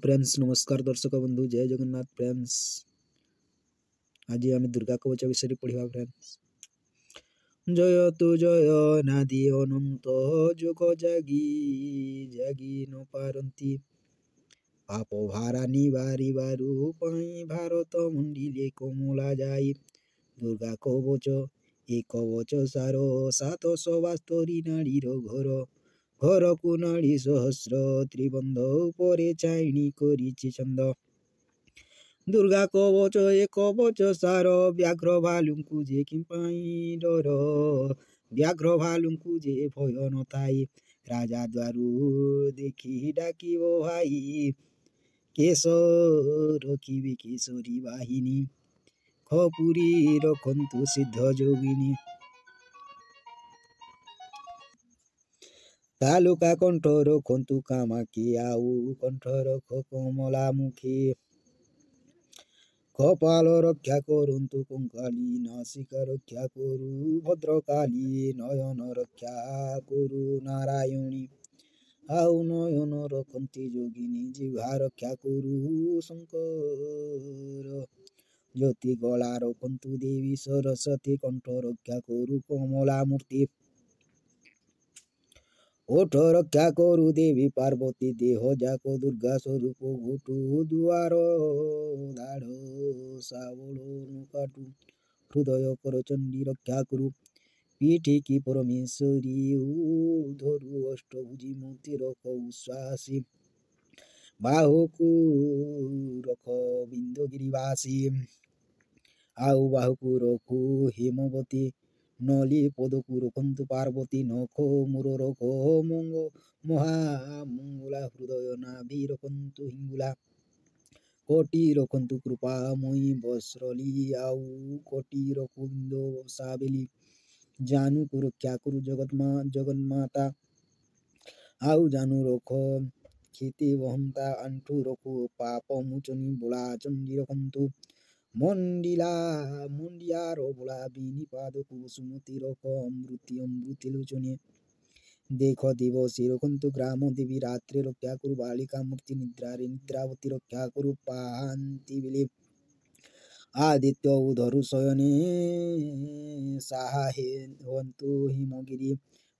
Friends नमस्कार दर्शक बंधु जय जगन्नाथ फ्रेंड्स। आज आम दुर्गा कवच विषय पढ़ा फ्रेंड्स। जय तु जय नादि अनंत जुग जागी जागी न पारंती पाप भारा निवारी बारू पाई भारत मंडिले कमला जाई दुर्गा कवच ए कवच सार सात सवास्तरी नाड़ी घर घरकु नाड़ी सहस्र त्रिबंध उपरे चाइणी करिछि छंद दुर्गा कवच ए कवच सार व्याघ्र भालुଙ୍କୁ जे किंपाई डर व्याघ्र भालुଙ୍କୁ जे भय नथाई राजा द्वारू देखि डाकिबो भाई केश रखिबे केशरी बाहिनी खपुरी रखन्तु सिद्ध जोगिनी तालुका कंठ रखन्तु कामाके आउ कंठ रख कमला मुखे कपाल रक्षा करन्तु कंकाली नासिका रक्षा करु भद्रकाली नयन रक्षा करु नारायणी आउ नयन रखन्ति जोगिनी जिह्वा रक्षा करु शंकर ज्योति गला रखन्तु देवी सरस्वती कंठ रक्षा करु कमला मूर्ति ओठ रक्षा करु देवी पार्वती देह जाक दुर्गा स्वरूप घोटु दुआर दाढ़ सावल काटु हृदय कर चंडी रक्षा करु पीठी की परमेश्वरी धरु अष्टभुजी मूर्ति रख उश्वासी बाहुकु रख बिंदगिरिवासी आउ बाहुकु रखु हेमवती नली पदकु रखन्तु पार्वती नख मुर रख महामंगला हृदय नाभि रखन्तु हिंगुला कोटि रखन्तु कृपामयी वस्त्रली आउ कोटि रखु बिंदो साबेली जानू को रक्षा करु जगन्माता आउ जानू रख खेती वहंता अंठू रखु पाप मुचनी बोला चंडी रखन्तु मंडियार बोला बीनी पादकु सुमति रख अमृति लोचने देख दिवसी रखन्तु ग्राम देवी रात्रि रक्षा करु बालिका मूर्ति निद्रारे निद्रावती रक्षा करु पाहांति बिले आदित्य उधरु शयने साहे हन्तु हिमगिरी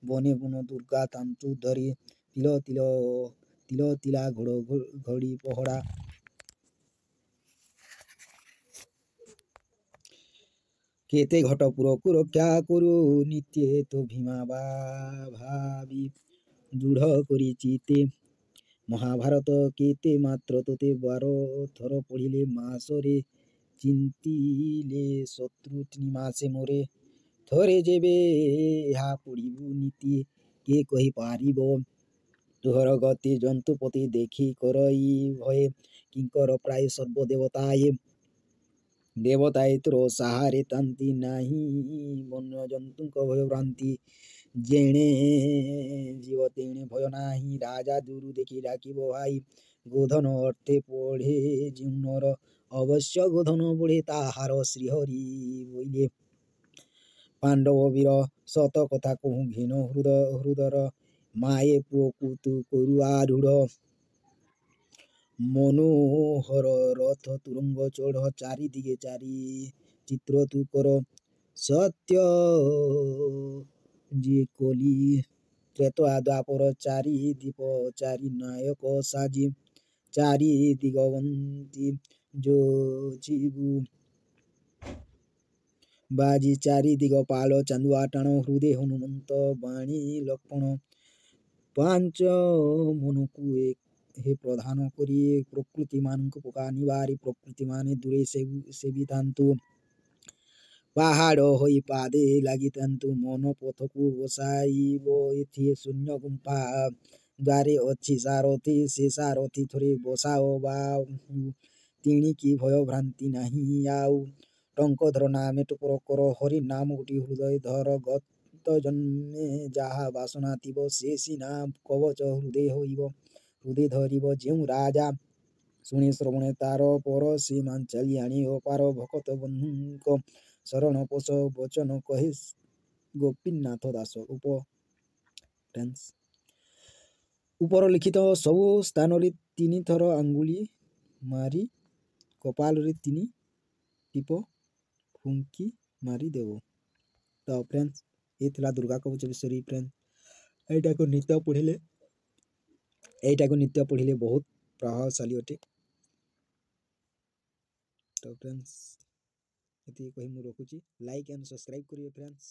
बने बुन दुर्गा तांतु धरी तिल तिला घड़ी पहड़ा केते घटपुरकु रक्षा करु नित्य तो भीमा भावी दृढ़ करी चिते महाभारत केते मात्र तोते 12 थर पढ़िले मासरे चिंतिले शत्रु निमासे मोरे थरे जेबे हा पढ़िबु नीति के कहि पारिबो तुहर गति जंतुपति देखि करई भय किंकर प्राय सर्वदेवताए देवताए तोर साहारे तांती नाही वन्य जंतुଙ୍କ भय भ्रांति जेणे जीव तेणे भय नाही राजा दूरु देखि डाकिबो भाई गोधन अर्थे पढ़े जीवनर अवश्य गोधन बढ़े ताहार श्रीहरि बोले पांडव वीर सत कथा कहूँ घेन हृदर माए पुओ तु करु आरूढ़ मनोहर रथ तुरंग चढ़ चारि दिगे चारि चित्र तु कर सत्य जे कली त्रेता द्वापर चारि दीप चारि नायक साजी चारि दिगवंती जो जीवु बाजी चारि दिगपाल चांदुआ टाण हृदय हनुमंत बाणी लक्ष्मण पांच मनुकु एक हे प्रधान करी प्रकृति मान को पका निवारी प्रकृति माने दूरे सेवितांतु पहाड़ होई पादे लागितांतु मन पथकु बसाइबो एथि शून्य गुंफा द्वारे अच्छी सारथी से सारथी थोड़े बसाओ बाहु तिणिकी भय भ्रांति नहीं आउ टंक धर नामे टुपर कर हरि नाम गोटी हृदय धर गत जन्मे जाहा वासना थिब से सिना कवच हृदय होइब हृदय धरिब जेउ राजा शुणे श्रवणे तार पर से मांचाली आणी अपार भकत बंधुक शरण पोष वचन कहे गोपीनाथ दास उप टेंस ଉପର ଲିଖିତ ସବୁ ସ୍ଥାନରେ ତିନି ଥର ଆଙ୍ଗୁଳି ମାରି କପାଳରେ 3 ଟିପ ଫୁଙ୍କି ମାରିଦେବ। ତ ଫ୍ରେଣ୍ଡସ୍ ଏ ଥିଲା ଦୁର୍ଗା କବଚ ବିଷୟରେ ଫ୍ରେଣ୍ଡ। ଏଇଟାକୁ ନିତ୍ୟ ପଢ଼ିଲେ ବହୁତ ପ୍ରଭାବଶାଳୀ ଅଟେ। ତ ଫ୍ରେଣ୍ଡସ୍ ଏତିକି କହି ମୁଁ ରଖୁଛି। ଲାଇକ୍ ଆଣ୍ଡ ସବସ୍କ୍ରାଇବ୍ କରିବେ ଫ୍ରେଣ୍ଡସ୍।